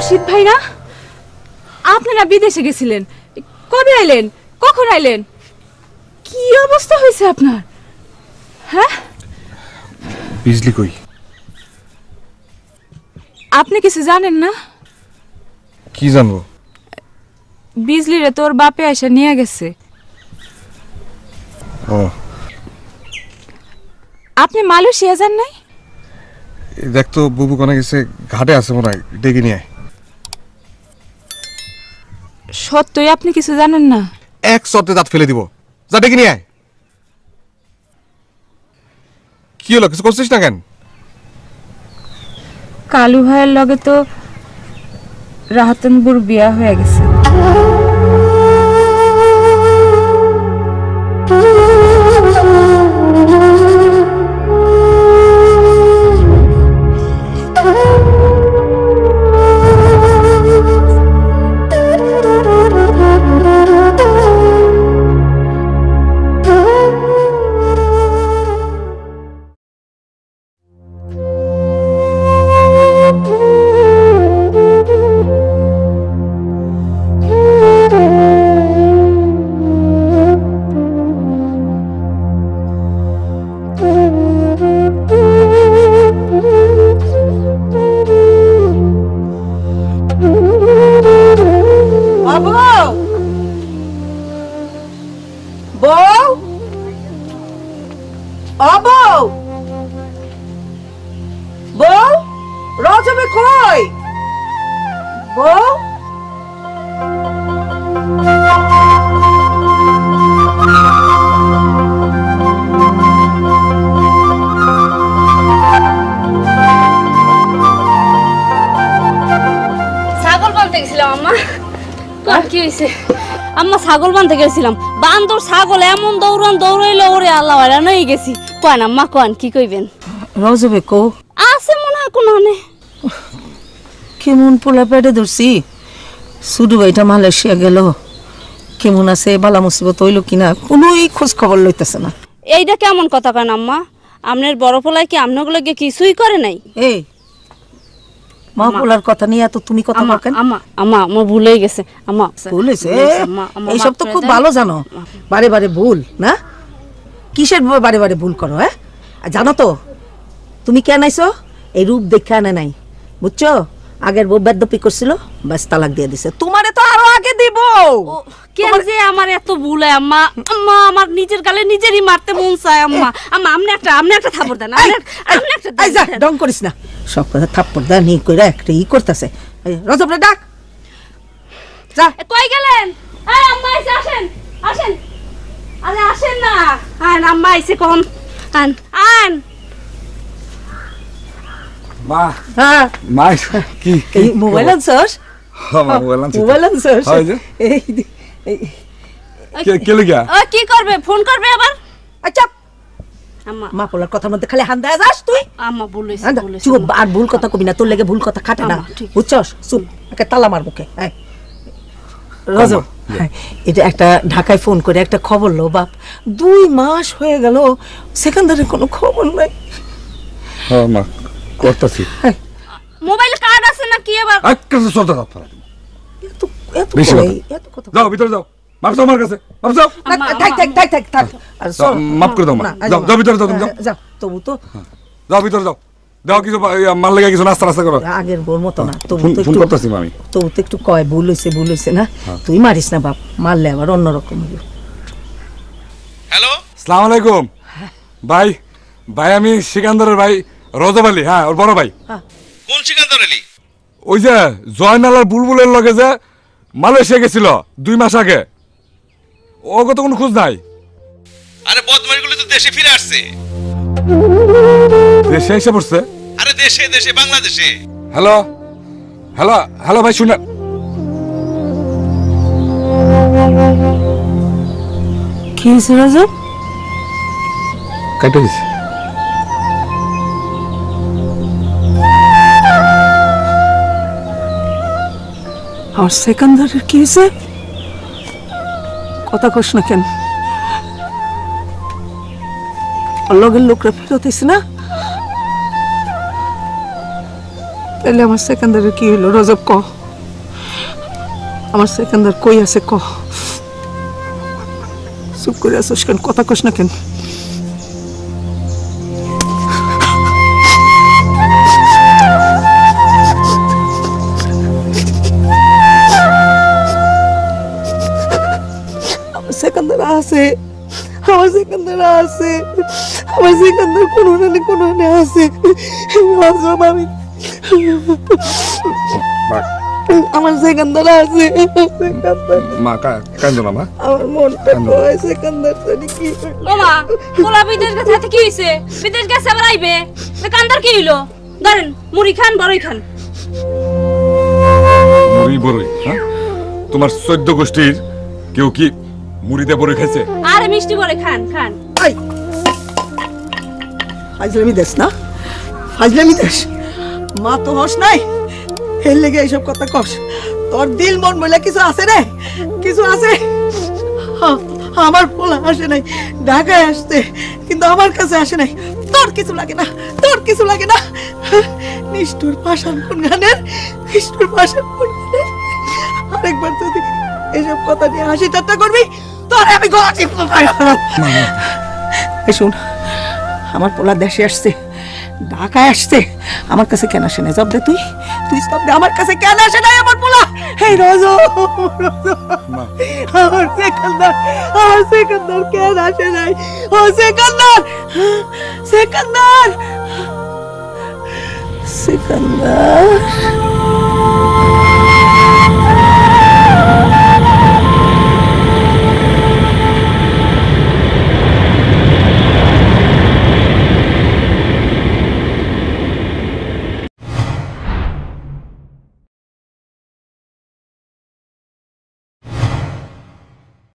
রশিদ ভাই না? আপনারা বিদেশে গেছিলেন, কবে আইলেন, কখন আইলেন, কি অবস্থা হয়েছে আপনার? হ্যাঁ, বিজলি কই? আপনি কিছু জানেন না? কি জানবো? বিজলিরে তোর বাপে এসে নিয়ে গেছে। ও, আপনি মালয়েশিয়া যান নাই? দেখ তো বুবু কোনে গেছে, ঘাটে আছে মনে হয়, ডেকে নিয়ে আয়। সত্যই আপনি কিছু জানেন না? এক শর্তে দাঁত ফেলে দিব, যা ডেকে নিয়ে আয়। কি হলো, কিছু করছিস না কেন? কালু ভাইয়ের লগে তো রাহাতন বুর বিয়া হয়ে গেছে। আম্মা ছাগল বানতে গেছিলাম, বান্দর ছাগল এমন দৌড়ান দৌড়াইলো ওরে আল্লাহ নই গেছি। কন আম্মা কন, কি কইবেন? রজবে কো আছে মনে হয় কোনো নে। কেমন পোলা পেটে ধরছি, শুধু ভাইটা মালয়েশিয়া গেল, কেমন আছে, বালা মুসিবত হইল কিনা কোনোই খোঁজ খবর লইতেছে না। এইটা কেমন কথা কেন আম্মা? আপনার বড় পোলাই কি আপনাগুলোকে কিছুই করে নাই? এই মা পোলার কথা নিয়ে এত তুমি কথা বল কেন? আম্মা আম্মা আমার ভুল হয়ে গেছে আম্মা। ভুল হয়েছে? এইসব তো খুব ভালো জানো, বারে বারে ভুল না, কিসের বারে বারে ভুল করো? হ্যাঁ, জানো তো তুমি কেন আইছো? এই রূপ দেখে আনে নাই, বুঝছো? আগের বউ বেদ্যপি করছিল, ব্যাস তালাক দিয়ে দিছে। তোমারে তো আরো আগে দিব। কেন যে আমার এত ভুল হয় আম্মা? আম্মা আমার নিজের গালে নিজেরই মারতে মন চায় আম্মা। আম্মা আপনি একটা থাপ্পড় দেন, আপনি একটা এই যা, ডং করিস না, সব কথা থাপ্পড় দেন নি কইরা একটা ই করতেছে। রজবরে ডাক, যা। কই গেলেন? এই আম্মা এসে আসেন, আসেন, আরে আসেন না। আন আম্মা এসে কোন, আন আন। মা, হ্যাঁ মা কি এই মোবাইল আনছস? হ্যাঁ মা, মোবাইল আনছি। মোবাইল আনছস? হয় যে এই কে লাগা? ও কি করবে, ফোন করবে আবার? আচ্ছা আম্মা মা পোলার কথার মধ্যে খালি হান্দা যাস তুই। আম্মা বলেছে বলেছে। চুপ, আর ভুল কথা কবি না, তোর লেগে ভুল কথা খাটে না, বুঝছস? চুপ, একটা তালা মার মুখে। হ্যাঁ রজব, এটা একটা ঢাকায় ফোন করে একটা খবর লো বাপ, 2 মাস হয়ে গেল সেকেন্ডারে কোনো খবর নাই। হ্যাঁ মা, করতেছি। মোবাইলে কার্ড আছে না কি আবার? আচ্ছা চলতে দাও, এত এত কই, এত কথা যাও ভিতরে যাও, মাপ যাও আমার কাছে, মাপ যাও। থাক আর সব মাফ করে দাও মা, যাও যাও ভিতরে যাও, তুমি যাও যাও। তবু তো যাও ভিতরে যাও, দাও কিছু মাল লেগে কিছু নাস্তা নাস্তা করো। আগের বোর মতো না, তবু তো ফোন একটু করতেছি আমি। তবু তো একটু কয় ভুল হইছে না, তুই মারিস না বাপ, মারলে আবার অন্যরকম হবে। হ্যালো, আসসালামু আলাইকুম ভাই। ভাই আমি সিকান্দারের ভাই রজব আলী। হ্যাঁ, ওর বড় ভাই। কোন সিকান্দার আলী? ওই যে জয়নালার বুলবুলের লগে যে মালয়েশিয়া গেছিল 2 মাস আগে, ওকে তো কোনো খোঁজ নাই। আরে বদমাইশগুলো তো দেশে ফিরে আসছে। দেশে এসে পড়ছে? আরে দেশে দেশে বাংলাদেশে। হ্যালো হ্যালো হ্যালো ভাই, শুনে কি হয়েছে রজব? কেটে দিছে। আর সেকেন্ডারের কি হয়েছে? কথা কস না কেন? লগের লোকরা ফেরত হয়েছে না? তাহলে আমার সেকেন্দারের কি হলো রজব ক? আমার সেকেন্দার কই আছে ক? চুপ করে আসোস কেন, কথা কস না কেন? আমার সেকেন্দার আছে, আমার সেকেন্দার আছে, আমার সেকেন্দার কোনো না কোনো আছে। রজব আমি আমার সেকেন্দার আছে, মা কান্দো না মা। আমার মনটা কয় সেকেন্দার জানি কি ওমা পোলা বিদেশ গেছে হাতে কি হইছে? বিদেশ গেছে আবার আইবে, কান্দার কি হইলো? ধরেন মুড়ি খান, বড়ই খান। মুড়ি বড়ই? হ্যাঁ, তোমার 14 গোষ্ঠীর কেউ কি মুড়িতে বড়ই খাইছে? আরে মিষ্টি বড়ই খান খান। আই ফাজলামি দেশ না, ফাজলামি দেশ। মা তো হস নাই, এর লেগে এইসব কথা কস। তোর দিল মন বলে কিছু আছে রে? কিছু আছে? আমার পোলা আসে নাই, ঢাকায় আসতে, কিন্তু আমার কাছে আসে নাই। তোর কিছু লাগে না, তোর কিছু লাগে না। নিষ্ঠুর পাষাণ কোন গানের, নিষ্ঠুর পাষাণ কোন গানের। আরেকবার যদি এইসব কথা নিয়ে হাসি ঠাট্টা করবি তোর আমি গলা টিপে ফেলবো। এই শোন, আমার পোলা দেশে আসছে, ঢাকায় আসছে, আমার কাছে কেন আসে নাই? জব দে তুই, তুই জব দে, আমার কাছে কেন আসে নাই আমার পোলা? এই রজব, আমার সেকেন্দার, আমার সেকেন্দার কেন আসে নাই? ও সেকেন্দার, সেকেন্দার, সেকেন্দার।